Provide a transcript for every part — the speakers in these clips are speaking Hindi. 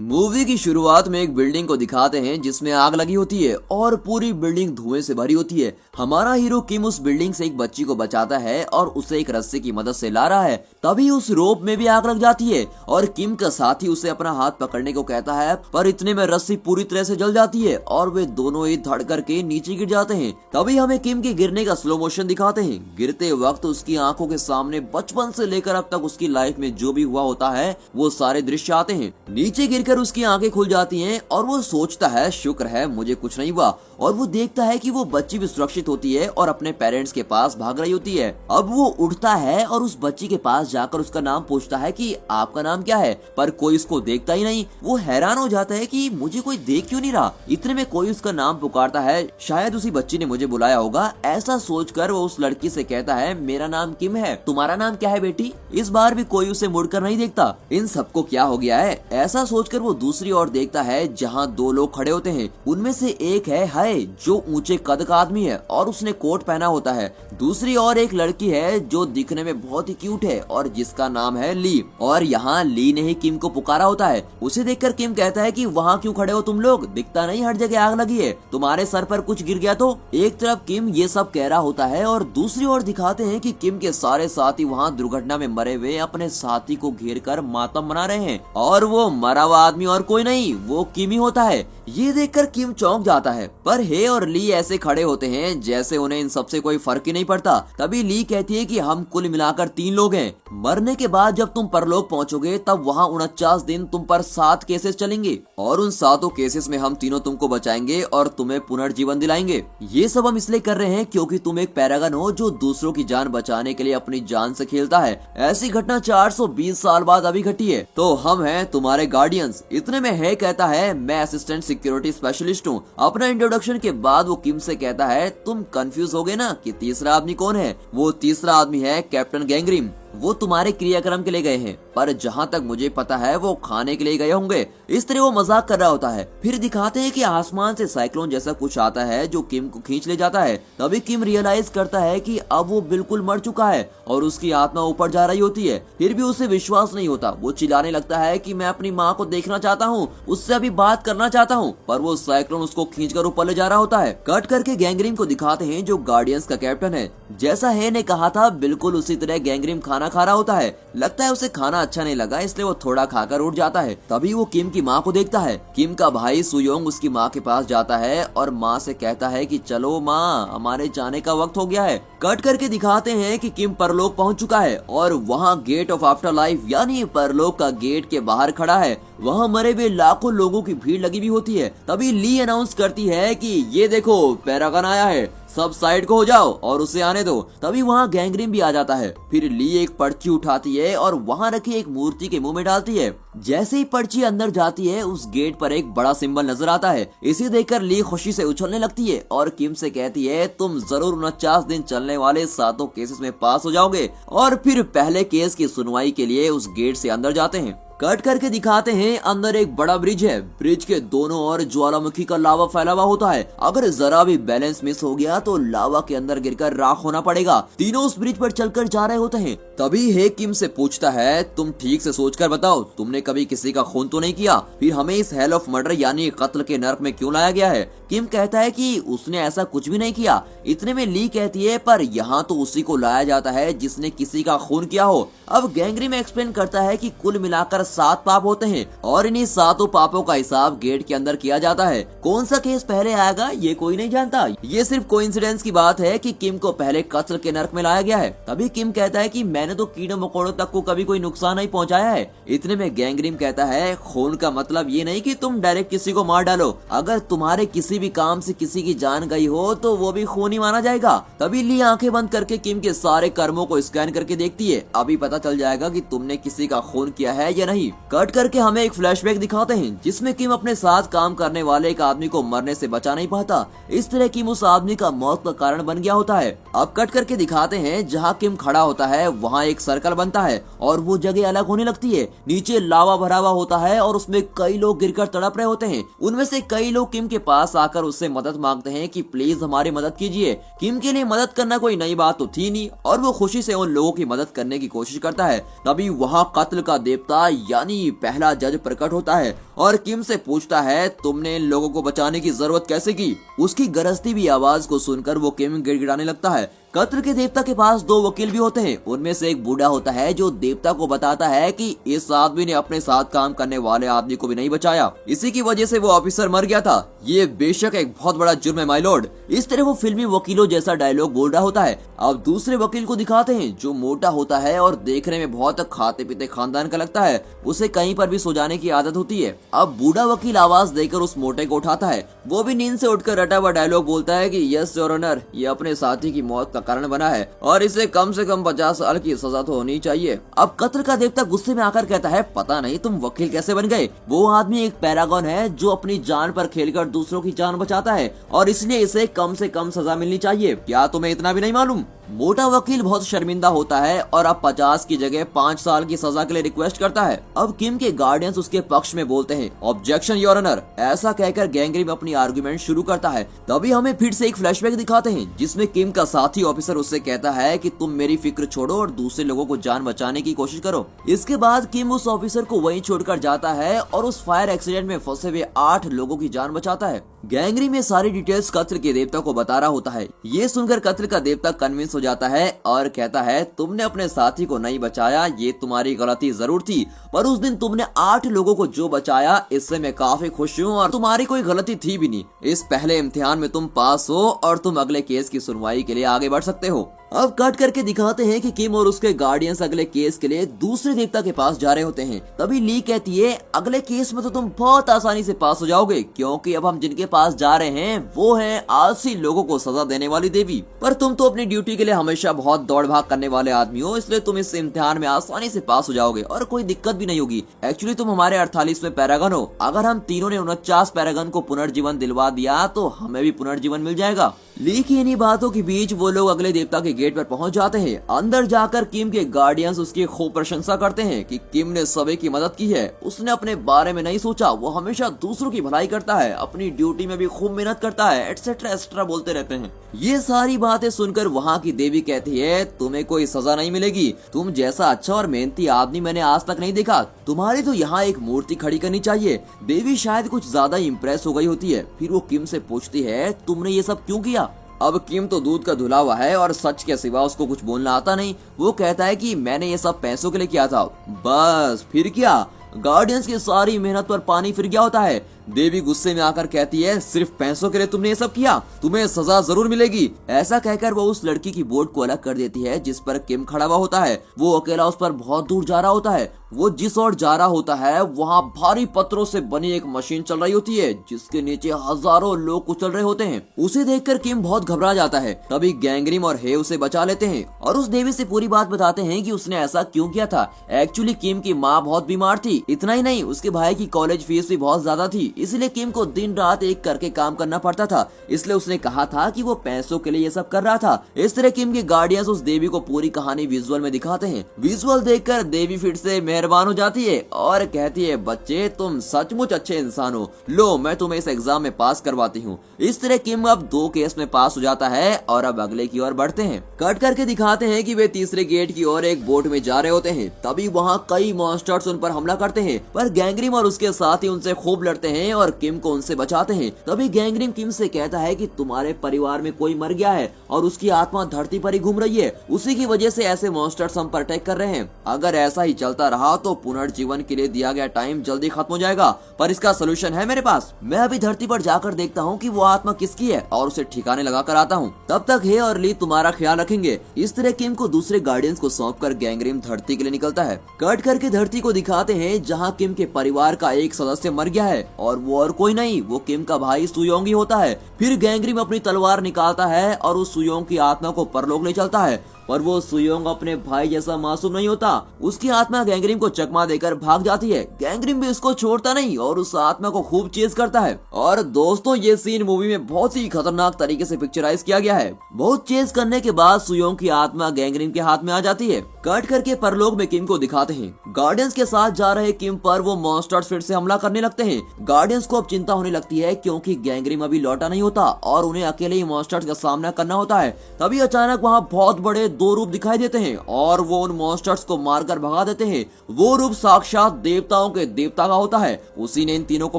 मूवी की शुरुआत में एक बिल्डिंग को दिखाते हैं जिसमें आग लगी होती है और पूरी बिल्डिंग धुएं से भरी होती है। हमारा हीरो किम उस बिल्डिंग से एक बच्ची को बचाता है और उसे एक रस्सी की मदद से ला रहा है। तभी उस रोप में भी आग लग जाती है और किम का साथी उसे अपना हाथ पकड़ने को कहता है, पर इतने में रस्सी पूरी तरह से जल जाती है और वे दोनों ही धड़ करके नीचे गिर जाते हैं। तभी हमें किम के गिरने का स्लो मोशन दिखाते हैं। गिरते वक्त उसकी आंखों के सामने बचपन से लेकर अब तक उसकी लाइफ में जो भी हुआ होता है वो सारे दृश्य आते हैं। नीचे गिरकर उसकी आंखें खुल जाती हैं और वो सोचता है शुक्र है मुझे कुछ नहीं हुआ, और वो देखता है कि वो बच्ची भी सुरक्षित होती है और अपने पेरेंट्स के पास भाग रही होती है। अब वो उठता है और उस बच्ची के पास जाकर उसका नाम पूछता है कि आपका नाम क्या है, पर कोई उसको देखता ही नहीं। वो हैरान हो जाता है कि मुझे कोई देख क्यों नहीं रहा। इतने में कोई उसका नाम पुकारता है, शायद उसी बच्ची ने मुझे बुलाया होगा। ऐसा सोचकर वो उस लड़की से कहता है, मेरा नाम किम है, तुम्हारा नाम क्या है बेटी। इस बार भी कोई उसे मुड़कर नहीं देखता। इन सबको क्या हो गया है, ऐसा सोचकर वो दूसरी ओर देखता है जहाँ दो लोग खड़े होते हैं। उनमें से एक है हाय जो ऊंचे कद का आदमी है और उसने कोट पहना होता है। दूसरी ओर एक लड़की है जो दिखने में बहुत ही क्यूट है और जिसका नाम है ली, और यहाँ ली ने ही किम को पुकारा होता है। उसे देखकर किम कहता है कि वहाँ क्यों खड़े हो तुम लोग, दिखता नहीं हर जगह आग लगी है, तुम्हारे सर पर कुछ गिर गया तो। एक तरफ किम ये सब कह रहा होता है और दूसरी ओर दिखाते हैं कि किम के सारे साथी वहाँ दुर्घटना में मरे हुए अपने साथी को घेर कर मातम मना रहे हैं, और वो मरा हुआ आदमी और कोई नहीं वो किम ही होता है। ये देखकर किम चौंक जाता है, पर हे और ली ऐसे खड़े होते हैं जैसे उन्हें इन सबसे कोई फर्क ही नहीं पड़ता। तभी ली कहती है कि हम कुल मिलाकर 3 लोग हैं। मरने के बाद जब तुम परलोक पहुंचोगे तब वहाँ 49 दिन तुम पर 7 केसेस चलेंगे और उन 7 केसेस में हम तीनों तुमको बचाएंगे और तुम्हें पुनर्जीवन दिलाएंगे। ये सब हम इसलिए कर रहे हैं क्योंकि तुम एक पैरागन हो जो दूसरों की जान बचाने के लिए अपनी जान से खेलता है। ऐसी घटना 420 साल बाद अभी घटी है, तो हम हैं तुम्हारे गार्डियंस। इतने में है कहता है, मैं असिस्टेंट सिक्योरिटी स्पेशलिस्ट हूँ। अपना इंट्रोडक्शन के बाद वो किम से कहता है, तुम कंफ्यूज हो गए ना कि तीसरा आदमी कौन है। वो तीसरा आदमी है कैप्टन गैंगरिम। वो तुम्हारे क्रियाक्रम के लिए गए हैं, पर जहाँ तक मुझे पता है वो खाने के लिए गए होंगे। इस तरह वो मजाक कर रहा होता है। फिर दिखाते हैं कि आसमान से साइक्लोन जैसा कुछ आता है जो किम को खींच ले जाता है। तभी किम रियलाइज करता है कि अब वो बिल्कुल मर चुका है और उसकी आत्मा ऊपर जा रही होती है। फिर भी उसे विश्वास नहीं होता। वो चिल्लाने लगता है कि मैं अपनी माँ को देखना चाहता हूँ, उससे अभी बात करना चाहता हूँ, पर वो साइक्लोन उसको खींच कर ऊपर ले जा रहा होता है। कट करके गैंगरिम को दिखाते हैं जो गार्डियंस का कैप्टन है। जैसा है ने कहा था बिल्कुल उसी तरह गैंगरिम खाना खा रहा होता है। लगता है उसे खाना अच्छा नहीं लगा इसलिए वो थोड़ा खाकर उठ जाता है। तभी वो किम की माँ को देखता है। किम का भाई सुयोंग उसकी माँ के पास जाता है और माँ से कहता है कि चलो माँ हमारे जाने का वक्त हो गया है। कट करके दिखाते हैं कि किम परलोक पहुंच चुका है और वहाँ गेट ऑफ आफ्टर लाइफ यानी परलोक का गेट के बाहर खड़ा है। वहाँ मरे हुए लाखों लोगों की भीड़ लगी भी होती है। तभी ली अनाउंस करती है कि ये देखो पैरागन आया है, सब साइड को हो जाओ और उसे आने दो। तभी वहाँ गैंगरिम भी आ जाता है। फिर ली एक पर्ची उठाती है और वहाँ रखी एक मूर्ति के मुंह में डालती है। जैसे ही पर्ची अंदर जाती है उस गेट पर एक बड़ा सिंबल नजर आता है। इसे देखकर ली खुशी से उछलने लगती है और किम से कहती है, तुम जरूर 49 दिन चलने वाले 7 केसेस में पास हो जाओगे। और फिर पहले केस की सुनवाई के लिए उस गेट से अंदर जाते हैं। कट करके दिखाते हैं अंदर एक बड़ा ब्रिज है। ब्रिज के दोनों ओर ज्वालामुखी का लावा फैला हुआ होता है। अगर जरा भी बैलेंस मिस हो गया तो लावा के अंदर गिरकर राख होना पड़ेगा। तीनों उस ब्रिज पर चलकर जा रहे होते हैं। तभी हे किम से पूछता है, तुम ठीक से सोचकर बताओ, तुमने कभी किसी का खून तो नहीं किया, फिर हमें इस हेल ऑफ मर्डर यानी कत्ल के नर्क में क्यों लाया गया है। किम कहता है कि उसने ऐसा कुछ भी नहीं किया। इतने में ली कहती है, पर यहाँ तो उसी को लाया जाता है जिसने किसी का खून किया हो। अब गैंगरिम एक्सप्लेन करता है कि कुल मिलाकर 7 पाप होते हैं और इन्हीं 7 पापों का हिसाब गेट के अंदर किया जाता है। कौन सा केस पहले आएगा ये कोई नहीं जानता। ये सिर्फ कोइंसिडेंस की बात है कि किम को पहले कत्ल के नर्क में लाया गया है। तभी किम कहता है कि मैंने तो कीड़े मकोड़ों तक को कभी कोई नुकसान नहीं पहुंचाया है। इतने में गैंगरिम कहता है, खून का मतलब ये नहीं कि तुम डायरेक्ट किसी को मार डालो। अगर तुम्हारे किसी भी काम से किसी की जान गई हो तो वो भी खून ही माना जाएगा। तभी ली आंखें बंद करके किम के सारे कर्मों को स्कैन करके देखती है। अभी पता चल जाएगा कि तुमने किसी का खून किया है या नहीं। कट करके हमें एक फ्लैशबैक दिखाते हैं जिसमें किम अपने साथ काम करने वाले एक आदमी को मरने से बचा नहीं पाता। इस तरह किम उस आदमी का मौत का कारण बन गया होता है। अब कट करके दिखाते हैं जहाँ किम खड़ा होता है वहाँ एक सर्कल बनता है और वो जगह अलग होने लगती है। नीचे लावा भरा हुआ होता है और उसमें कई लोग गिरकर तड़प रहे होते हैं। उनमें से कई लोग किम के पास आकर उससे मदद मांगते हैं कि प्लीज हमारी मदद कीजिए। किम के लिए मदद करना कोई नई बात तो थी नहीं और वो खुशी से उन लोगों की मदद करने की कोशिश करता है। तभी वहाँ कत्ल का देवता यानी पहला जज प्रकट होता है और किम से पूछता है तुमने इन लोगों को बचाने की जरूरत कैसे की। उसकी गरजती भी आवाज को सुनकर वो किम गिड़गिड़ाने लगता है। कत्ल के देवता के पास दो वकील भी होते हैं। उनमें से एक बूढ़ा होता है जो देवता को बताता है कि इस आदमी ने अपने साथ काम करने वाले आदमी को भी नहीं बचाया, इसी की वजह से वो ऑफिसर मर गया था। ये बेशक एक बहुत बड़ा जुर्म है माय लॉर्ड। इस तरह वो फिल्मी वकीलों जैसा डायलॉग बोल रहा होता है। अब दूसरे वकील को दिखाते हैं जो मोटा होता है और देखने में बहुत खाते पीते खानदान का लगता है। उसे कहीं पर भी सो जाने की आदत होती है। अब बूढ़ा वकील आवाज देकर उस मोटे को उठाता है। वो भी नींद से उठकर रटा हुआ डायलॉग बोलता है कि यस योर ऑनर, ये अपने साथी की मौत का कारण बना है और इसे कम से कम 50 साल की सजा तो होनी चाहिए। अब कत्ल का देवता गुस्से में आकर कहता है पता नहीं तुम वकील कैसे बन गए। वो आदमी एक पैरागॉन है जो अपनी जान पर खेलकर दूसरों की जान बचाता है और इसलिए इसे कम से कम सजा मिलनी चाहिए। क्या तुम्हें इतना भी नहीं मालूम? मोटा वकील बहुत शर्मिंदा होता है और अब 50 की जगह 5 साल की सजा के लिए रिक्वेस्ट करता है। अब किम के गार्डियंस उसके पक्ष में बोलते हैं ऑब्जेक्शन योर ऑनर। ऐसा कहकर गैंगग्रिम अपनी आर्गुमेंट शुरू करता है। तभी हमें फिर से एक फ्लैशबैक दिखाते हैं जिसमें किम का साथी ऑफिसर उससे कहता है कि तुम मेरी फिक्र छोड़ो और दूसरे लोगों को जान बचाने की कोशिश करो। इसके बाद किम उस ऑफिसर को वहीं छोड़कर जाता है और उस फायर एक्सीडेंट में फंसे हुए 8 लोगों की जान बचाता है। गैंगग्रिम में सारी डिटेल्स कत्ल के देवता को बता रहा होता है। ये सुनकर कत्ल का देवता कन्विंस हो जाता है और कहता है तुमने अपने साथी को नहीं बचाया, ये तुम्हारी गलती जरूर थी, पर उस दिन तुमने 8 लोगों को जो बचाया इससे मैं काफी खुश हूँ और तुम्हारी कोई गलती थी भी नहीं। इस पहले इम्तिहान में तुम पास हो और तुम अगले केस की सुनवाई के लिए आगे बढ़ सकते हो। अब कट करके दिखाते हैं कि किम और उसके गार्डियंस अगले केस के लिए दूसरे देवता के पास जा रहे होते हैं। तभी ली कहती है अगले केस में तो तुम बहुत आसानी से पास हो जाओगे क्योंकि अब हम जिनके पास जा रहे हैं वो हैं आलसी लोगों को सजा देने वाली देवी। पर तुम तो अपनी ड्यूटी के लिए हमेशा बहुत दौड़ भाग करने वाले आदमी हो, इसलिए तुम इस इम्तिहान में आसानी से पास हो जाओगे और कोई दिक्कत भी नहीं होगी। एक्चुअली तुम हमारे 48वें पैरागन हो। अगर हम तीनों ने 49 पैरागन को पुनर्जीवन दिलवा दिया तो हमें भी पुनर्जीवन मिल जाएगा। ली की इन्हीं बातों के बीच वो लोग अगले देवता के गेट पर पहुंच जाते हैं। अंदर जाकर किम के गार्डियंस उसकी खूब प्रशंसा करते हैं कि किम ने सभी की मदद की है, उसने अपने बारे में नहीं सोचा, वो हमेशा दूसरों की भलाई करता है, अपनी ड्यूटी में भी खूब मेहनत करता है, एटसेट्रा एक्स्ट्रा बोलते रहते हैं। ये सारी बातें सुनकर वहाँ की देवी कहती है तुम्हें कोई सजा नहीं मिलेगी, तुम जैसा अच्छा और मेहनती आदमी मैंने आज तक नहीं देखा, तुम्हारी तो यहाँ एक मूर्ति खड़ी करनी चाहिए। देवी शायद कुछ ज्यादा इम्प्रेस हो गई होती है। फिर वो किम से पूछती है तुमने ये सब क्यों किया? अब किम तो दूध का धुला हुआ है और सच के सिवा उसको कुछ बोलना आता नहीं। वो कहता है कि मैंने ये सब पैसों के लिए किया था। बस फिर क्या? गार्डियंस की सारी मेहनत पर पानी फिर गया होता है। देवी गुस्से में आकर कहती है सिर्फ पैसों के लिए तुमने ये सब किया, तुम्हें सजा जरूर मिलेगी। ऐसा कहकर वो उस लड़की की बोट को अलग कर देती है जिस पर किम खड़ा हुआ होता है। वो अकेला उस पर बहुत दूर जा रहा होता है। वो जिस ओर जा रहा होता है वहाँ भारी पत्थरों से बनी एक मशीन चल रही होती है जिसके नीचे हजारों लोग कुचल रहे होते हैं। उसे देखकर किम बहुत घबरा जाता है। तभी गैंगग्रिम और हे उसे बचा लेते हैं और उस देवी से पूरी बात बताते हैं कि उसने ऐसा क्यों किया था। एक्चुअली किम की माँ बहुत बीमार थी। इतना ही नहीं, उसके भाई की कॉलेज फीस भी बहुत ज्यादा थी, इसलिए किम को दिन रात एक करके काम करना पड़ता था। इसलिए उसने कहा था कि वो पैसों के लिए ये सब कर रहा था। इस तरह किम के गार्डियंस उस देवी को पूरी कहानी विजुअल में दिखाते हैं। विजुअल देखकर देवी फिर से मेहरबान हो जाती है और कहती है बच्चे तुम सचमुच अच्छे इंसान हो, लो मैं तुम्हें इस एग्जाम में पास करवाती हूँ। इस तरह किम अब 2 केस में पास हो जाता है और अब अगले की ओर बढ़ते हैं। कट करके दिखाते हैं कि वे तीसरे गेट की ओर एक बोट में जा रहे होते हैं। तभी वहाँ कई मॉन्स्टर्स उन पर हमला करते हैं, पर गैंगग्रिम और उसके साथी उनसे खूब लड़ते हैं और किम को उनसे बचाते हैं। तभी गैंगग्रिम किम से कहता है कि तुम्हारे परिवार में कोई मर गया है और उसकी आत्मा धरती पर ही घूम रही है, उसी की वजह से ऐसे मॉन्स्टर्स हम पर अटैक कर रहे हैं। अगर ऐसा ही चलता रहा तो पुनर्जीवन के लिए दिया गया टाइम जल्दी खत्म हो जाएगा, पर इसका सोल्यूशन है मेरे पास। मैं अभी धरती पर जाकर देखता हूँ कि वो आत्मा किसकी है और उसे ठिकाने लगा कर आता हूँ। तब तक हे और ली तुम्हारा ख्याल रखेंगे। इस तरह किम को दूसरे गार्डियंस को सौंपकर गैंगग्रिम धरती के लिए निकलता है। कट करके धरती को दिखाते हैं जहाँ किम के परिवार का एक सदस्य मर गया है और वो और कोई नहीं, वो किम का भाई सुयोंग ही होता है। फिर गैंगग्रिम अपनी तलवार निकालता है और उस सुयोंग की आत्मा को परलोक ले चलता है, पर वो सुयोंग अपने भाई जैसा मासूम नहीं होता। उसकी आत्मा गैंगग्रिम को चकमा देकर भाग जाती है। गैंगग्रिम भी उसको छोड़ता नहीं और उस आत्मा को खूब चेज करता है। और दोस्तों ये सीन मूवी में बहुत ही खतरनाक तरीके से पिक्चराइज किया गया है। बहुत चेज करने के बाद सुयोंग की आत्मा गैंगग्रिम के हाथ में आ जाती है। कट करके परलोक में किम को दिखाते हैं। गार्डियंस के साथ जा रहे किम पर वो मॉन्स्टर्स फिर से हमला करने लगते हैं। गार्डियंस को अब चिंता होने लगती है क्योंकि गैंगग्रिम अभी लौटा नहीं होता और उन्हें अकेले ही मॉन्स्टर्स का सामना करना होता है। तभी अचानक वहाँ बहुत बड़े दो रूप दिखाई देते हैं और वो उन मॉन्स्टर्स को मारकर भगा देते हैं। वो रूप साक्षात देवताओं के देवता का होता है, उसी ने इन तीनों को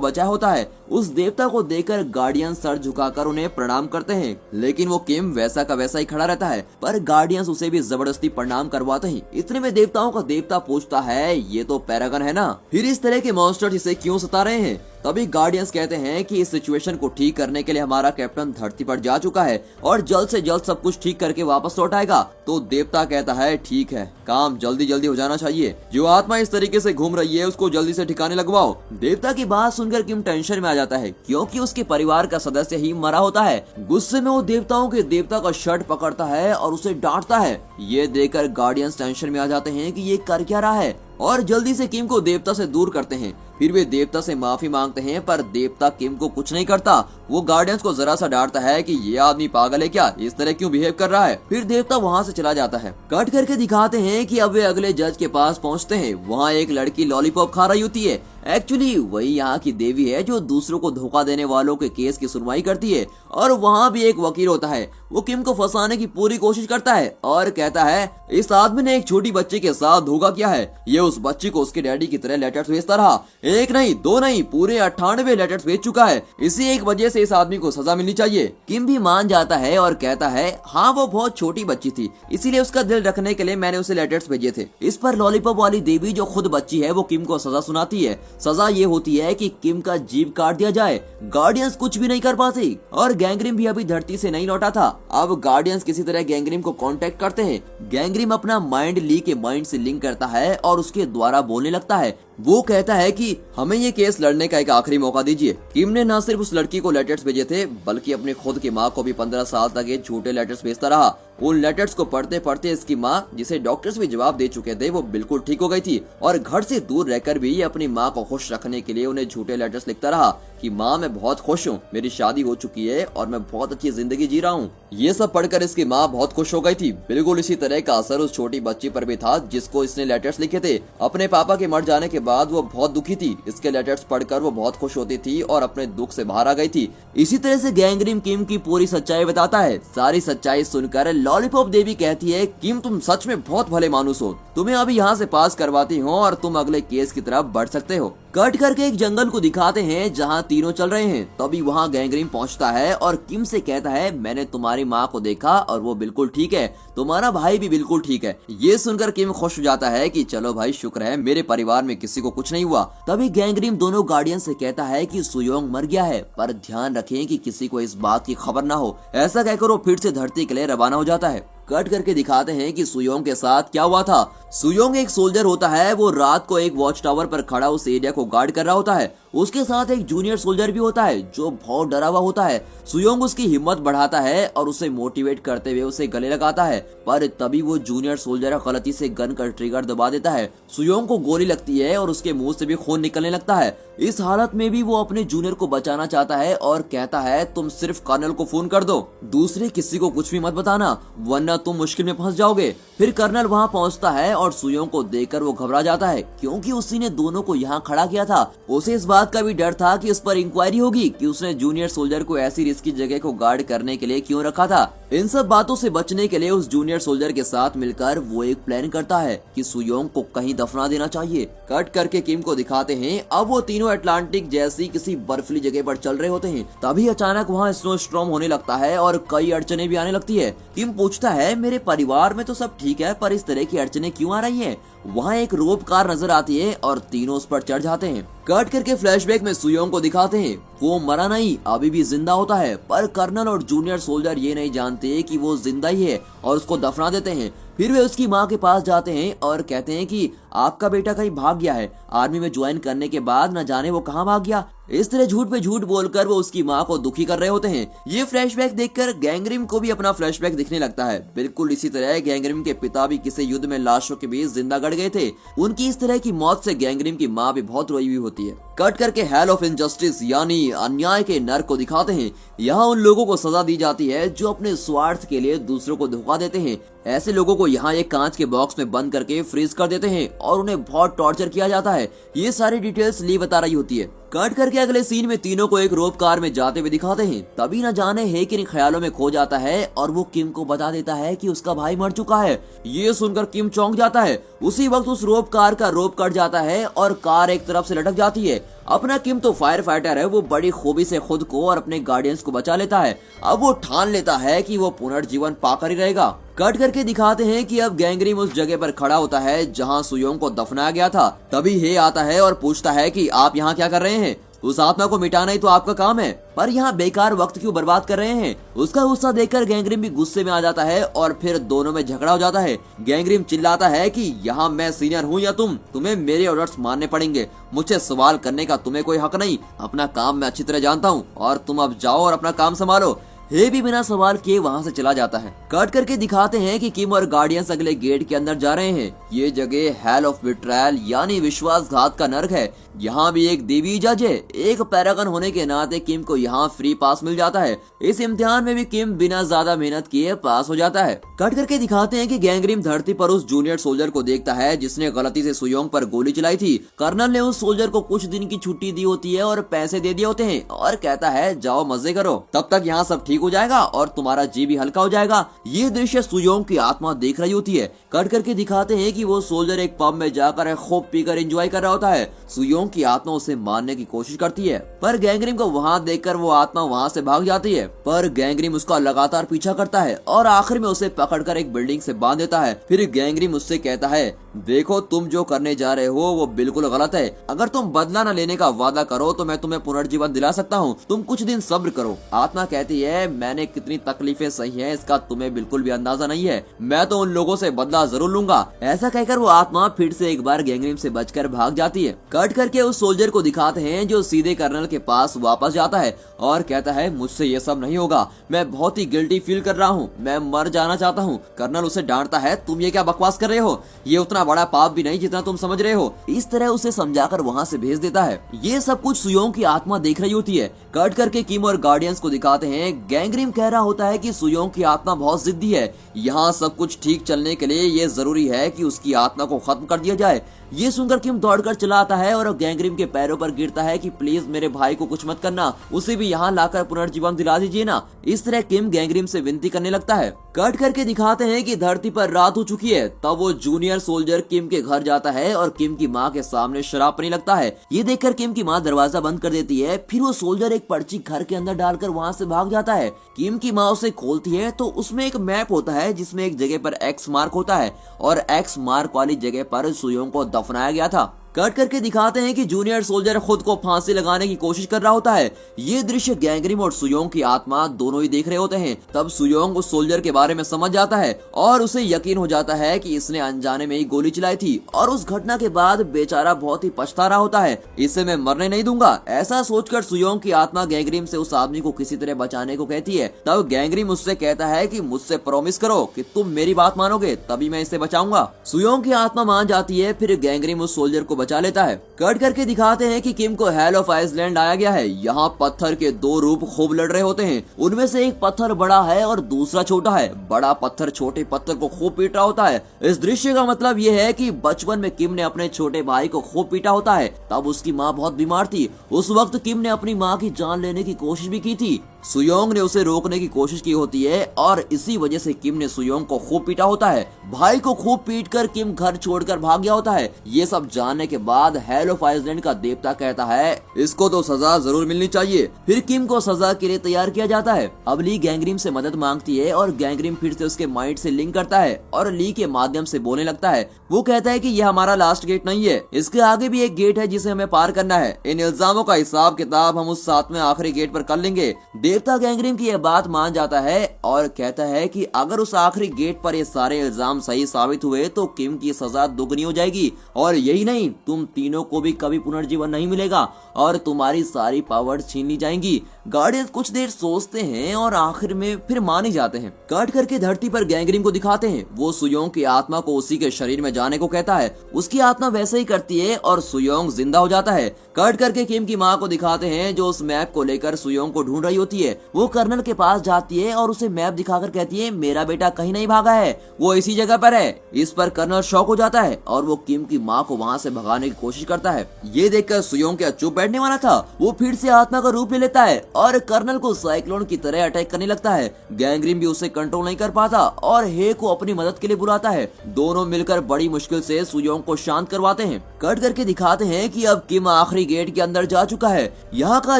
बचाया होता है। उस देवता को देखकर गार्डियन सर झुकाकर उन्हें प्रणाम करते हैं, लेकिन वो किम वैसा का वैसा ही खड़ा रहता है, पर गार्डियंस उसे भी जबरदस्ती प्रणाम करवाते हैं। इतने में देवताओं का देवता पूछता है, ये तो पैरागन है ना, फिर इस तरह के मॉन्स्टर्स इसे क्यों सता रहे हैं? तभी गार्डियंस कहते हैं कि इस सिचुएशन को ठीक करने के लिए हमारा कैप्टन धरती पर जा चुका है और जल्द से जल्द सब कुछ ठीक करके वापस लौट आएगा। तो देवता कहता है, ठीक है, काम जल्दी जल्दी हो जाना चाहिए। जो आत्मा इस तरीके से घूम रही है उसको जल्दी से ठिकाने लगवाओ। देवता की बात सुनकर किम टेंशन में आ जाता है, क्योंकि उसके परिवार का सदस्य ही मरा होता है। गुस्से में वो देवताओं के देवता का शर्ट पकड़ता है और उसे डांटता है। ये देखकर गार्डियंस टेंशन में आ जाते हैं कि ये कर क्या रहा है और जल्दी से किम को देवता से दूर करते हैं। फिर वे देवता से माफी मांगते हैं, पर देवता किम को कुछ नहीं करता। वो गार्डियंस को जरा सा डांटता है कि ये आदमी पागल है क्या, इस तरह क्यों बिहेव कर रहा है। फिर देवता वहाँ से चला जाता है। कट करके दिखाते हैं कि अब वे अगले जज के पास पहुँचते हैं। वहाँ एक लड़की लॉलीपॉप खा रही होती है। एक्चुअली वही यहाँ की देवी है जो दूसरों को धोखा देने वालों के केस की सुनवाई करती है। और वहाँ भी एक वकील होता है। वो किम को फंसाने की पूरी कोशिश करता है और कहता है, इस आदमी ने एक छोटी बच्ची के साथ धोखा किया है। ये उस बच्ची को उसके डैडी की तरह लेटर्स भेजता रहा, एक नहीं दो नहीं पूरे 98 लेटर्स भेज चुका है। इसी एक वजह से इस आदमी को सजा मिलनी चाहिए। किम भी मान जाता है और कहता है, हाँ वो बहुत छोटी बच्ची थी, इसीलिए उसका दिल रखने के लिए मैंने उसे लेटर्स भेजे थे। इस पर लॉलीपॉप वाली देवी जो खुद बच्ची है वो किम को सजा सुनाती है। सजा ये होती है कि किम का जीभ काट दिया जाए। गार्डियंस कुछ भी नहीं कर पाते और गैंग्रिम भी अभी धरती से नहीं लौटा था। अब गार्डियंस किसी तरह गैंग्रिम को कांटेक्ट करते हैं। गैंग्रिम अपना माइंड ली के माइंड से लिंक करता है और उसके द्वारा बोलने लगता है। वो कहता है कि हमें ये केस लड़ने का एक आखिरी मौका दीजिए। किम ने न सिर्फ उस लड़की को लेटर्स भेजे थे, बल्कि अपनी खुद की माँ को भी 15 साल तक ये झूठे लेटर्स भेजता रहा। उन लेटर्स को पढ़ते पढ़ते इसकी माँ, जिसे डॉक्टर्स भी जवाब दे चुके थे, वो बिल्कुल ठीक हो गई थी और घर से दूर रहकर भी ये अपनी माँ को खुश रखने के लिए उन्हें झूठे लेटर्स लिखता रहा कि माँ मैं बहुत खुश हूँ, मेरी शादी हो चुकी है और मैं बहुत अच्छी जिंदगी जी रहा हूँ। ये सब पढ़कर इसकी माँ बहुत खुश हो गई थी। बिल्कुल इसी तरह का असर उस छोटी बच्ची पर भी था जिसको इसने लेटर्स लिखे थे। अपने पापा के मर जाने के बाद वो बहुत दुखी थी। इसके लेटर्स पढ़कर वो बहुत खुश होती थी और अपने दुख से बाहर आ गई थी। इसी तरह से गैंग्रिम किम की पूरी सच्चाई बताता है। सारी सच्चाई सुनकर लॉलीपॉप देवी कहती है, किम तुम सच में बहुत भले मानुस हो, तुम्हें अभी यहाँ से पास करवाती हूँ और तुम अगले केस की तरफ बढ़ सकते हो। कट करके एक जंगल को दिखाते हैं जहाँ तीनों चल रहे हैं। तभी वहाँ गैंग्रिम पहुँचता है और किम से कहता है, मैंने तुम्हारी माँ को देखा और वो बिल्कुल ठीक है, तुम्हारा भाई भी बिल्कुल ठीक है। ये सुनकर किम खुश हो जाता है कि चलो भाई शुक्र है मेरे परिवार में किसी को कुछ नहीं हुआ। तभी गैंग्रिम दोनों गार्डियन से कहता है कि सुयोंग मर गया है, पर ध्यान रखें कि किसी को इस बात की खबर ना हो। ऐसा कहकर वो फिर से धरती के लिए रवाना हो जाता है। कट करके दिखाते हैं कि सुयोंग के साथ क्या हुआ था। सुयोंग एक सोल्जर होता है। वो रात को एक वॉच टावर पर खड़ा उस एरिया को गार्ड कर रहा होता है। उसके साथ एक जूनियर सोल्जर भी होता है जो बहुत डरा हुआ होता है। सुयोंग उसकी हिम्मत बढ़ाता है और उसे मोटिवेट करते हुए उसे गले लगाता है, पर तभी वो जूनियर सोल्जर गलती से गन का ट्रिगर दबा देता है। सुयोंग को गोली लगती है और उसके मुंह से भी खून निकलने लगता है। इस हालत में भी वो अपने जूनियर को बचाना चाहता है और कहता है, तुम सिर्फ कर्नल को फोन कर दो, दूसरे किसी को कुछ भी मत बताना, वरना तुम मुश्किल में फंस जाओगे। फिर कर्नल वहाँ पहुँचता है और सुयोंग को देखकर वो घबरा जाता है, क्योंकि उसी ने दोनों को यहाँ खड़ा किया था। उसे इस बात का भी डर था कि उस पर इंक्वायरी होगी कि उसने जूनियर सोल्जर को ऐसी रिस्की जगह को गार्ड करने के लिए क्यों रखा था। इन सब बातों से बचने के लिए उस जूनियर सोल्जर के साथ मिलकर वो एक प्लान करता है कि सुयोंग को कहीं दफना देना चाहिए। कट करके किम को दिखाते हैं। अब वो तीनों अटलांटिक जैसी किसी बर्फीली जगह पर चल रहे होते हैं। तभी अचानक वहाँ स्नो स्टॉर्म होने लगता है और कई अड़चने भी आने लगती है। किम पूछता है, मेरे परिवार में तो सब ठीक है, पर इस तरह की अड़चने क्यों आ रही है? वहाँ एक रोप कार नजर आती है और तीनों उस पर चढ़ जाते हैं। कट करके फ्लैशबैक में सुयोंग को दिखाते हैं। वो मरा नहीं, अभी भी जिंदा होता है, पर कर्नल और जूनियर सोल्जर ये नहीं जानते कि वो जिंदा ही है और उसको दफना देते हैं। फिर वे उसकी माँ के पास जाते हैं और कहते हैं कि आपका बेटा कहीं भाग गया है, आर्मी में ज्वाइन करने के बाद न जाने वो कहाँ भाग गया। इस तरह झूठ पे झूठ बोलकर वो उसकी माँ को दुखी कर रहे होते हैं। ये फ्लैशबैक देखकर गैंग्रिम को भी अपना फ्लैशबैक दिखने लगता है। बिल्कुल इसी तरह गैंग्रिम के पिता भी किसी युद्ध में लाशों के बीच जिंदा गड़ गए थे। उनकी इस तरह की मौत से गैंग्रिम की माँ भी बहुत रोई हुई होती है। कट करके हेल ऑफ इनजस्टिस यानी अन्याय के नर्क को दिखाते हैं। यहाँ उन लोगों को सजा दी जाती है जो अपने स्वार्थ के लिए दूसरों को धोखा देते हैं। ऐसे लोगों को यहाँ एक कांच के बॉक्स में बंद करके फ्रीज कर देते हैं और उन्हें बहुत टॉर्चर किया जाता है। ये सारी डिटेल्स ली बता रही होती है। कट करके अगले सीन में तीनों को एक रोप कार में जाते हुए दिखाते हैं। तभी न जाने है कि ख्यालों में खो जाता है और वो किम को बता देता है कि उसका भाई मर चुका है। ये सुनकर किम चौंक जाता है। उसी वक्त उस रोप कार का रोप कट जाता है और कार एक तरफ से लटक जाती है। अपना किम तो फायर फाइटर है, वो बड़ी खूबी से खुद को और अपने गार्डियंस को बचा लेता है। अब वो ठान लेता है कि वो पुनर्जीवन पाकर ही रहेगा। कट करके दिखाते हैं कि अब गैंगरिम उस जगह पर खड़ा होता है जहां सुयोंग को दफनाया गया था। तभी हे आता है और पूछता है कि आप यहाँ क्या कर रहे हैं? उस आत्मा को मिटाना ही तो आपका काम है, पर यहाँ बेकार वक्त क्यों बर्बाद कर रहे हैं? उसका गुस्सा देखकर गैंगरिम भी गुस्से में आ जाता है और फिर दोनों में झगड़ा हो जाता है। गैंगरिम चिल्लाता है कि यहाँ मैं सीनियर हूँ या तुम्हें मेरे ऑर्डर्स मानने पड़ेंगे। मुझसे सवाल करने का तुम्हें कोई हक नहीं। अपना काम मैं अच्छी तरह जानता हूँ और तुम अब जाओ और अपना काम संभालो। हे भी बिना सवाल किए वहाँ से चला जाता है। कट करके दिखाते हैं कि किम और गार्डियंस अगले गेट के अंदर जा रहे हैं। ये जगह हेल ऑफ बिट्रायल यानी विश्वासघात का नर्क है। यहाँ भी एक देवी जज है। एक पैरागन होने के नाते किम को यहाँ फ्री पास मिल जाता है। इस इम्तिहान में भी किम बिना ज्यादा मेहनत किए पास हो जाता है। कट करके दिखाते हैं कि गैंगरिम धरती पर उस जूनियर सोल्जर को देखता है जिसने गलती से सुयोंग पर गोली चलाई थी। कर्नल ने उस सोल्जर को कुछ दिन की छुट्टी दी होती है और पैसे दे दिए होते हैं और कहता है जाओ मजे करो, तब तक यहाँ सब ठीक हो जाएगा और तुम्हारा जी भी हल्का हो जाएगा। ये दृश्य सुयोंग की आत्मा देख रही होती है। कट करके दिखाते हैं कि वो सोल्जर एक पब में जाकर खूब पीकर एंजॉय कर रहा होता है। सुयोंग की आत्मा उसे मारने की कोशिश करती है, पर गैंगरिम को वहाँ देखकर वो आत्मा वहाँ से भाग जाती है। पर गैंगरिम उसका लगातार पीछा करता है और आखिर में उसे पकड़कर एक बिल्डिंग से बांध देता है। फिर गैंगरिम उससे कहता है देखो तुम जो करने जा रहे हो वो बिल्कुल गलत है। अगर तुम बदला न लेने का वादा करो तो मैं तुम्हें पुनर्जीवन दिला सकता हूँ। तुम कुछ दिन सब्र करो। आत्मा कहती है मैंने कितनी तकलीफें सही हैं इसका तुम्हें बिल्कुल भी अंदाजा नहीं है। मैं तो उन लोगों से बदला जरूर लूंगा। ऐसा कहकर वो आत्मा फिर से एक बार गैंगरिम से बचकर भाग जाती है। कट करके उस सोल्जर को दिखाते हैं जो सीधे कर्नल के पास वापस जाता है और कहता है मुझसे ये सब नहीं होगा, मैं बहुत ही गिल्टी फील कर रहा हूँ, मैं मर जाना चाहता हूँ। कर्नल उसे डांटता है तुम ये क्या बकवास कर रहे हो, ये उतना बड़ा पाप भी नहीं जितना तुम समझ रहे हो। इस तरह उसे समझाकर वहाँ से भेज देता है। ये सब कुछ सुयोंग की आत्मा देख रही होती है। कट करके किम और गार्डियंस को दिखाते हैं। गैंगरिम कह रहा होता है कि सुयोंग की आत्मा बहुत जिद्दी है। यहाँ सब कुछ ठीक चलने के लिए ये जरूरी है कि उसकी आत्मा को खत्म कर दिया जाए। ये सुनकर किम दौड़कर चला आता है और गैंगरिम के पैरों पर गिरता है कि प्लीज मेरे भाई को कुछ मत करना, उसे भी यहाँ लाकर पुनर्जीवन दिला दीजिए ना। इस तरह किम गैंगरिम से विनती करने लगता है। कट करके दिखाते हैं कि धरती पर रात हो चुकी है। तब वो जूनियर सोल्जर किम के घर जाता है और किम की माँ के सामने शराब पीने लगता है। ये देखकर किम की माँ दरवाजा बंद कर देती है। फिर वो सोल्जर एक पर्ची घर के अंदर डालकर वहाँ से भाग जाता है। किम की माँ उसे खोलती है तो उसमें एक मैप होता है जिसमें एक जगह पर एक्स मार्क होता है और एक्स मार्क वाली जगह पर सुयोंग को दफनाया गया था। कट करके दिखाते हैं कि जूनियर सोल्जर खुद को फांसी लगाने की कोशिश कर रहा होता है। ये दृश्य गैंगरिम और सुयोंग की आत्मा दोनों ही देख रहे होते हैं। तब सुयोंग उस सोल्जर के बारे में समझ जाता है और उसे यकीन हो जाता है कि इसने अनजाने में ही गोली चलाई थी और उस घटना के बाद बेचारा बहुत ही पछता रहा होता है। इसे मैं मरने नहीं दूंगा। ऐसा सोचकर सुयोंग की आत्मा गैंगरिम से उस आदमी को किसी तरह बचाने को कहती है। तब गैंगरिम उससे कहता है कि मुझसे प्रॉमिस करो कि तुम मेरी बात मानोगे तभी मैं इसे बचाऊंगा। सुयोंग की आत्मा मान जाती है। फिर गैंगरिम उस सोल्जर को बचा लेता है। कट करके दिखाते हैं कि किम को हेल ऑफ आइसलैंड आया गया है। यहाँ पत्थर के दो रूप खूब लड़ रहे होते हैं। उनमें से एक पत्थर बड़ा है और दूसरा छोटा है। बड़ा पत्थर छोटे पत्थर को खूब पीट रहा होता है। इस दृश्य का मतलब ये है कि बचपन में किम ने अपने छोटे भाई को खूब पीटा होता है। तब उसकी माँ बहुत बीमार थी। उस वक्त किम ने अपनी माँ की जान लेने की कोशिश भी की थी। सुयोंग ने उसे रोकने की कोशिश की होती है और इसी वजह से किम ने सुयोंग को खूब पीटा होता है। भाई को खूब पीटकर किम घर छोड़कर भाग गया होता है। ये सब जानने के बाद हेल ऑफ आइसलैंड का देवता कहता है इसको तो सजा जरूर मिलनी चाहिए। फिर किम को सजा के लिए तैयार किया जाता है। अब ली गैंगरिम से मदद मांगती है और गैंगरिम फिर से उसके माइंड से लिंक करता है और ली के माध्यम से बोलने लगता है। वो कहता है कि यह हमारा लास्ट गेट नहीं है, इसके आगे भी एक गेट है जिसे हमें पार करना है। इन इल्जामों का हिसाब किताब हम उस 7वें आखिरी गेट पर कर लेंगे। देवता गैंगरिम की यह बात मान जाता है और कहता है कि अगर उस आखिरी गेट पर ये सारे इल्जाम सही साबित हुए तो किम की सजा दुगनी हो जाएगी और यही नहीं, तुम तीनों को भी कभी पुनर्जीवन नहीं मिलेगा और तुम्हारी सारी पावर छीन ली जाएंगी। गार्डियंस कुछ देर सोचते हैं और आखिर में फिर मान ही जाते हैं। कट करके धरती पर गैंगरिम को दिखाते हैं। वो सुयोंग की आत्मा को उसी के शरीर में जाने को कहता है। उसकी आत्मा वैसे ही करती है और सुयोंग जिंदा हो जाता है। कट करके किम की माँ को दिखाते हैं जो उस मैप को लेकर सुयोंग को ढूंढ रही होती है। होती है। वो कर्नल के पास जाती है और उसे मैप दिखाकर कहती है मेरा बेटा कहीं नहीं भागा है, वो इसी जगह पर है। इस पर कर्नल शॉक हो जाता है और वो किम की माँ को वहाँ से भगाने की कोशिश करता है। ये देखकर सुयोंग क्या चुप बैठने वाला था, वो फिर से आत्मा का रूप ले लेता है और कर्नल को साइक्लोन की तरह अटैक करने लगता है। गैंग्रीन भी उसे कंट्रोल नहीं कर पाता और हे को अपनी मदद के लिए बुलाता है। दोनों मिलकर बड़ी मुश्किल से सुयोंग को शांत करवाते हैं। कट करके दिखाते हैं कि अब किम आखिरी गेट के अंदर जा चुका है। यहाँ का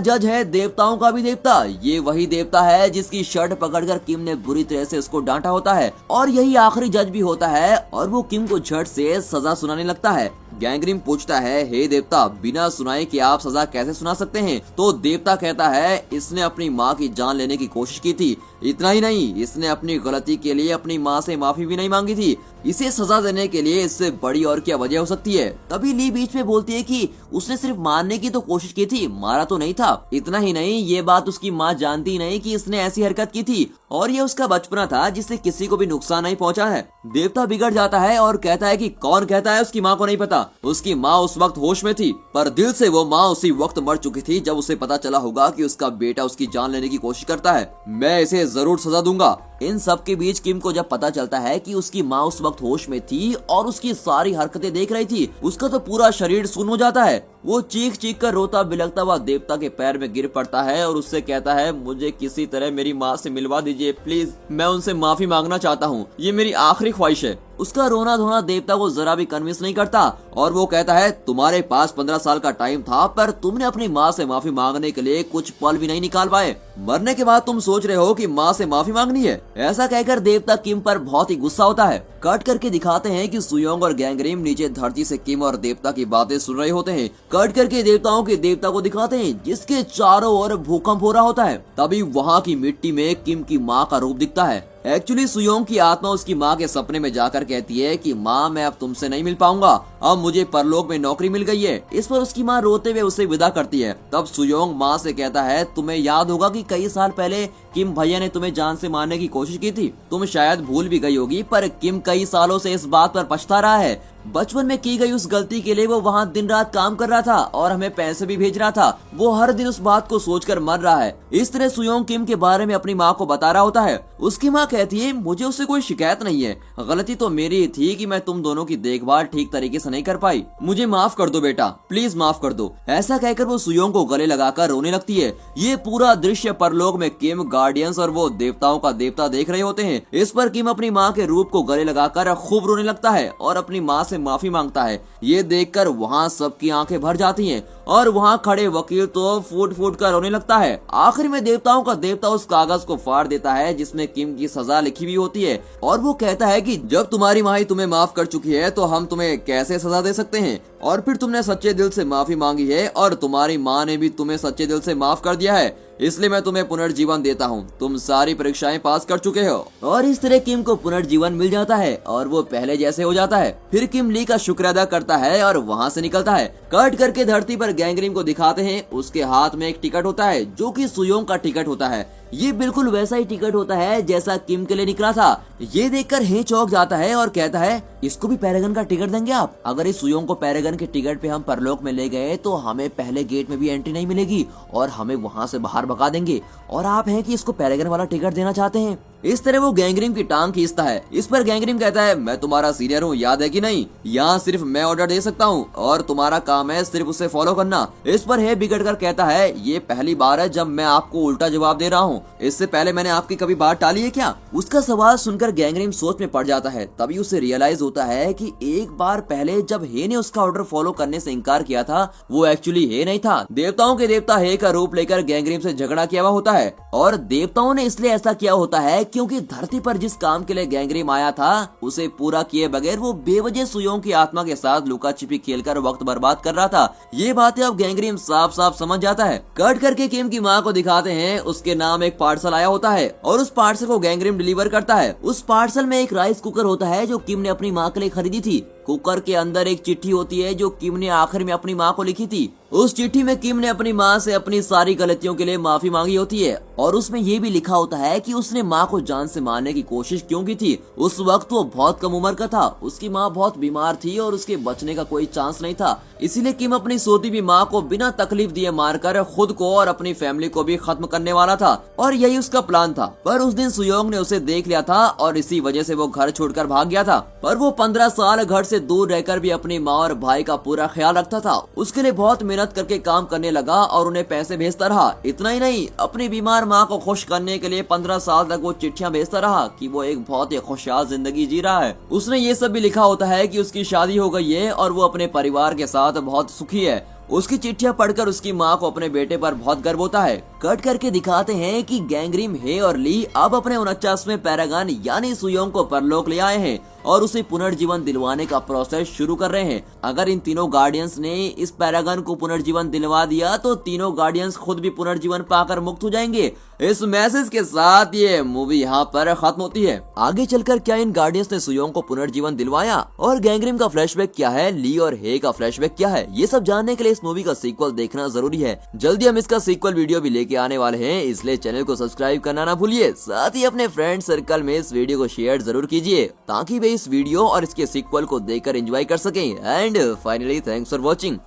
जज है देवताओं का भी देवता, ये वही देवता है जिसकी शर्ट पकड़कर किम ने बुरी तरह से उसको डांटा होता है और यही आखिरी जज भी होता है और वो किम को झट से सजा सुनाने लगता है। गैंग्रीन पूछता है हे देवता, बिना सुनाए कि आप सजा कैसे सुना सकते हैं? तो देवता कहता है इसने अपनी माँ की जान लेने की कोशिश की थी, इतना ही नहीं इसने अपनी गलती के लिए अपनी माँ से माफी भी नहीं मांगी थी, इसे सजा देने के लिए इससे बड़ी और क्या वजह हो सकती है? तभी ली बीच में बोलती है कि उसने सिर्फ मारने की तो कोशिश की थी, मारा तो नहीं था। इतना ही नहीं ये बात उसकी माँ जानती नहीं कि इसने ऐसी हरकत की थी और ये उसका बचपना था जिससे किसी को भी नुकसान नहीं पहुंचा है। देवता बिगड़ जाता है और कहता है कि कौन कहता है उसकी माँ को नहीं पता, उसकी माँ उस वक्त होश में थी पर दिल से वो माँ उसी वक्त मर चुकी थी जब उसे पता चला होगा कि उसका बेटा उसकी जान लेने की कोशिश करता है। मैं इसे जरूर सजा दूंगा। इन सब के बीच किम को जब पता चलता है कि उसकी माँ उस वक्त होश में थी और उसकी सारी हरकतें देख रही थी, उसका तो पूरा शरीर सुन्न हो जाता है। वो चीख चीख कर रोता बिलखता हुआ देवता के पैर में गिर पड़ता है और उससे कहता है मुझे किसी तरह मेरी माँ से मिलवा दीजिए प्लीज, मैं उनसे माफी मांगना चाहता हूँ, ये मेरी आखिरी ख्वाहिश है। उसका रोना धोना देवता को जरा भी कन्विंस नहीं करता और वो कहता है तुम्हारे पास 15 साल का टाइम था पर तुमने अपनी माँ से माफी मांगने के लिए कुछ पल भी नहीं निकाल पाए। मरने के बाद तुम सोच रहे हो कि माँ से माफी मांगनी है। ऐसा कहकर देवता किम पर बहुत ही गुस्सा होता है। कट करके दिखाते हैं कि सुयोंग और गैंग्रीन नीचे धरती से किम और देवता की बातें सुन रहे होते हैं। कट करके देवताओं के देवता को दिखाते हैं जिसके चारों ओर भूकंप हो रहा होता है। तभी वहाँ की मिट्टी में किम की माँ का रूप दिखता है। एक्चुअली सुयोंग की आत्मा उसकी माँ के सपने में जाकर कहती है कि माँ मैं अब तुमसे नहीं मिल पाऊंगा, अब मुझे परलोक में नौकरी मिल गई है। इस पर उसकी माँ रोते हुए उसे विदा करती है। तब सुयोंग माँ से कहता है तुम्हें याद होगा कि कई साल पहले किम भैया ने तुम्हें जान से मारने की कोशिश की थी, तुम शायद भूल भी गई होगी पर किम कई सालों से इस बात पर पछता रहा है। बचपन में की गई उस गलती के लिए वो वहाँ दिन रात काम कर रहा था और हमें पैसे भी भेज रहा था। वो हर दिन उस बात को सोचकर मर रहा है। इस तरह सुयोंग किम के बारे में अपनी माँ को बता रहा होता है। उसकी माँ कहती है मुझे उससे कोई शिकायत नहीं है, गलती तो मेरी थी कि मैं तुम दोनों की देखभाल ठीक तरीके से नहीं कर पाई, मुझे माफ कर दो बेटा, प्लीज माफ कर दो। ऐसा कहकर वो सुयोंग को गले लगाकर रोने लगती है। ये पूरा दृश्य परलोक में किम, गार्डियंस और वो देवताओं का देवता देख रहे होते हैं। इस पर किम अपनी माँ के रूप को गले लगाकर खूब रोने लगता है और अपनी माँ से माफी मांगता है। ये देखकर वहाँ सबकी आंखें भर जाती हैं और वहाँ खड़े वकील तो फूट फूट कर रोने लगता है। आखिर में देवताओं का देवता उस कागज को फाड़ देता है जिसमें किम की सजा लिखी हुई होती है और वो कहता है कि जब तुम्हारी माँ ही तुम्हें माफ कर चुकी है तो हम तुम्हें कैसे सजा दे सकते हैं, और फिर तुमने सच्चे दिल से माफी मांगी है और तुम्हारी माँ ने भी तुम्हें सच्चे दिल से माफ कर दिया है, इसलिए मैं तुम्हें पुनर्जीवन देता हूँ, तुम सारी परीक्षाएं पास कर चुके हो। और इस तरह किम को पुनर्जीवन मिल जाता है और वो पहले जैसे हो जाता है। फिर किम ली का शुक्र अदा करता है और वहाँ से निकलता है। कट करके धरती पर गैंग्रीन को दिखाते हैं। उसके हाथ में एक टिकट होता है जो कि सुयोंग का टिकट होता है। ये बिल्कुल वैसा ही टिकट होता है जैसा किम के लिए निकला था। ये देखकर हे चौंक जाता है और कहता है इसको भी पैरागन का टिकट देंगे आप? अगर इस सुयोंग को पैरागन के टिकट पे हम परलोक में ले गए तो हमें पहले गेट में भी एंट्री नहीं मिलेगी और हमें वहाँ से बाहर भगा देंगे, और आप हैं कि इसको पैरागन वाला टिकट देना चाहते हैं। इस तरह वो गैंग्रीन की टांग खींचता है। इस पर गैंग्रीन कहता है मैं तुम्हारा सीनियर हूँ, याद है कि नहीं, यहाँ सिर्फ मैं ऑर्डर दे सकता हूँ और तुम्हारा काम है सिर्फ उसे फॉलो करना। इस पर हे बिगड़ कर कहता है ये पहली बार है जब मैं आपको उल्टा जवाब दे रहा हूँ, इससे पहले मैंने आपकी कभी बात टाली है क्या? उसका सवाल सुनकर गैंग्रीन सोच में पड़ जाता है। तभी उसे रियलाइज होता है कि एक बार पहले जब हे ने उसका ऑर्डर फॉलो करने से इनकार किया था वो एक्चुअली हे नहीं था। देवताओं के देवता हे का रूप लेकर गैंग्रीन से झगड़ा किया हुआ होता है और देवताओं ने इसलिए ऐसा किया होता है क्योंकि धरती पर जिस काम के लिए गैंग्रीन आया था उसे पूरा किए बगैर वो बेवजह सुयोंग की आत्मा के साथ लुका छिपी खेलकर वक्त बर्बाद कर रहा था। ये बातें अब गैंग्रीन साफ साफ समझ जाता है। कट करके किम की माँ को दिखाते हैं। उसके नाम एक पार्सल आया होता है और उस पार्सल को गैंग्रीन डिलीवर करता है। उस पार्सल में एक राइस कुकर होता है जो किम ने अपनी माँ के लिए खरीदी थी। कुकर के अंदर एक चिट्ठी होती है जो किम ने आखिर में अपनी माँ को लिखी थी। उस चिट्ठी में किम ने अपनी माँ से अपनी सारी गलतियों के लिए माफी मांगी होती है और उसमें ये भी लिखा होता है कि उसने माँ को जान से मारने की कोशिश क्यों की थी। उस वक्त वो बहुत कम उम्र का था, उसकी माँ बहुत बीमार थी और उसके बचने का कोई चांस नहीं था। इसीलिए किम अपनी सोती हुई माँ को बिना तकलीफ दिए मारकर खुद को और अपनी फैमिली को भी खत्म करने वाला था और यही उसका प्लान था। पर उस दिन सुयोंग ने उसे देख लिया था और इसी वजह से वो घर छोड़कर भाग गया था। पर वो 15 साल घर से दूर रहकर भी अपनी माँ और भाई का पूरा ख्याल रखता था। उसके लिए बहुत मेहनत करके काम करने लगा और उन्हें पैसे भेजता रहा। इतना ही नहीं, अपनी बीमार माँ को खुश करने के लिए 15 साल तक वो चिट्ठियां भेजता रहा कि वो एक बहुत ही खुशहाल जिंदगी जी रहा है। उसने ये सब भी लिखा होता है कि उसकी शादी हो गई है और वो अपने परिवार के साथ बहुत सुखी है। उसकी चिट्ठियां पढ़कर उसकी माँ को अपने बेटे पर बहुत गर्व होता है। कट करके दिखाते हैं कि गैंगरिम, हे और ली अब अपने 49वें पैरागन यानी सुयोंग को परलोक ले आए हैं और उसे पुनर्जीवन दिलवाने का प्रोसेस शुरू कर रहे हैं। अगर इन तीनों गार्डियंस ने इस पैरागन को पुनर्जीवन दिलवा दिया तो तीनों गार्डियंस खुद भी पुनर्जीवन पाकर मुक्त हो जाएंगे। इस मैसेज के साथ ये मूवी यहाँ पर खत्म होती है। आगे चलकर क्या इन गार्डियंस ने सुयोंग को पुनर्जीवन दिलवाया और गैंगरिम का फ्लैशबैक क्या है, ली और हे का फ्लैशबैक क्या है, ये सब जानने के लिए इस मूवी का सीक्वल देखना जरूरी है। जल्दी हम इसका सीक्वल वीडियो भी लेके आने वाले हैं, इसलिए चैनल को सब्सक्राइब करना ना भूलिए। साथ ही अपने फ्रेंड सर्कल में इस वीडियो को शेयर जरूर कीजिए ताकि वे इस वीडियो और इसके सीक्वल को देखकर एंजॉय कर सकें। And finally thanks for watching.